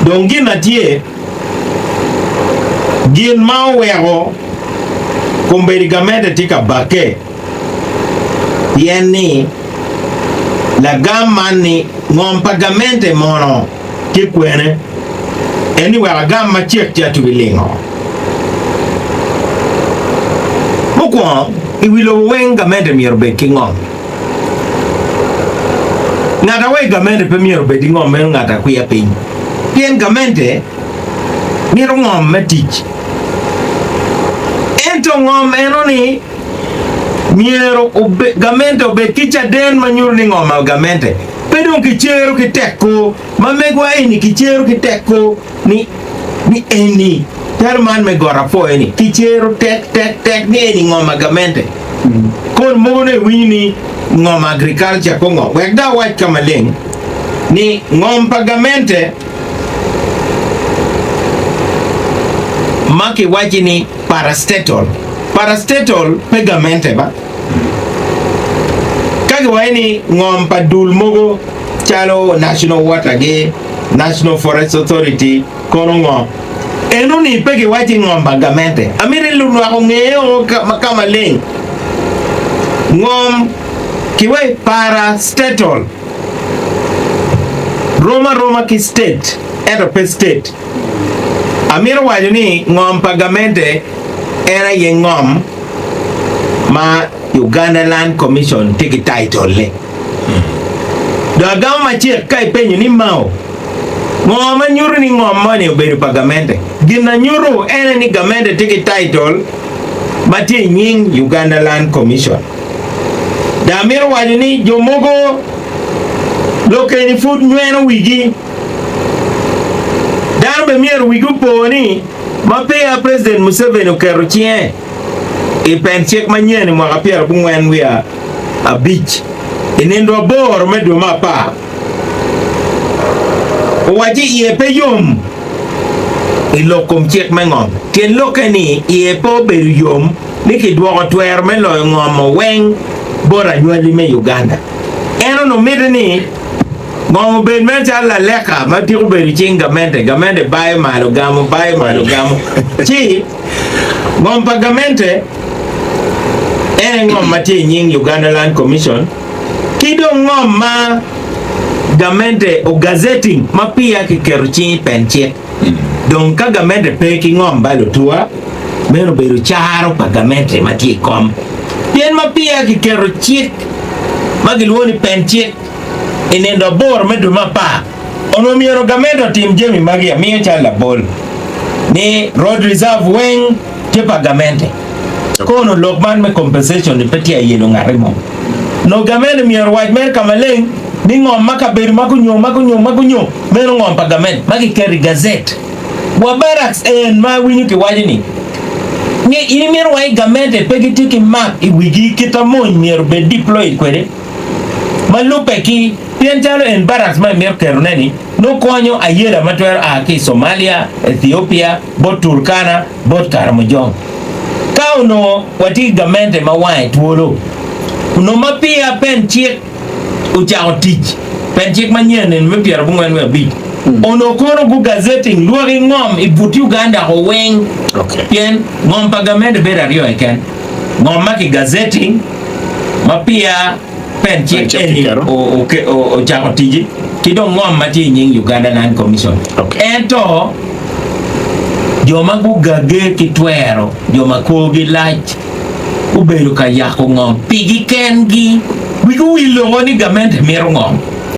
dongi na tie gin ma wego kumberi gamente tika bake yani la gamma ni ngom pagamente mono ki kwene eni wega gamma chek chatu bilingo mukwo iwilo wen gamente mierbe ki ngom ngata we gamente pe mierbe di ngom men ngata kuya piny pien gamente miro ngom metich ento ngom enoni miero gamente obet kicha den manyur ni ngom gamente pedon kichero kiteko mamegwa eni kichero kiteko ni eni terman me gora fo eni kichero tek ni eni ngom gamente kon mogone wini ngom agriculture ko ngom wekda wach kamaleng ni ngom pagamente maki wachi ni parastatal pegamente ba kage waini ngom padul mogo chalo National Water ge National Forest Authority kono ngom eno ni pege wachi ngom pagamente amiri lulu ako ngeo kama leng ngom kiwe parastatal Roma ki state eto pe state amiro wajo ni ngom pagamente era ye ngom ma Uganda Land Commission tiki title le do agam ma che kai penyo ni mao ngom nyuru ni ngom mane obedo pagamente gina nyuru era ni gamente tiki title mati nying Uganda Land Commission da amiro wajo ni jomogo loke ni food nyweno wigi darbe mier wigu poni mapea President Museveni okero chien ipenchek manyien mwaka piero bungwen wia a beach inendo bor medo mapa waji iepe yom ilokom chek mengom tien lokeni iepo beru yom niki dwoko twer melo ngom weng bora nywali me Uganda eno no midni ngom ben mencha la leka matiku beru chinga gamente bae malo gamo chi ngom pagamente ngom mati nying Uganda Land Commission kido ngom ma gamente o gazetting mapia kikero chi penche don ka gamente peki ngom balo tua meno beru charo pagamente mati kom pien mapia kikero chi magiluoni penche inendo bor medu mapa ono miero gamente tim jemi magia miyo chala bol ni road reserve weng ke pagamente kono lokman me compensation ni peti ya yelo ngarimo no gamente miero waj mer kamaleng ni ngom makaberu makunyo meno ngom pagamente magi keri gazette wa barracks en ma winyu ki wajini ni ini miero waj gamente pegi tiki map iwigi kita mon miero be deployed kwede malupe ki pienchalo en barracks ma miero kero neni no konyo ayera matwer aki Somalia, Ethiopia, bot Turkana, bot Karamojong kauno wati gamente mawai tuolo no mapia pen chiek uchao tich pen chiek manyien en mepiero bungwen we bi ono kono gu gazetting luori ngom ibuti Uganda ho weng pien ngom pagamente bera rio eken ngom maki gazetting mapia pen chiek eni o chao tiji kido ngom mati nying Uganda Land Commission ento joma gugage kitwero joma kogi lach ubedo ka yako ngom pigi kengi wigu wilo ni gamente miero ngom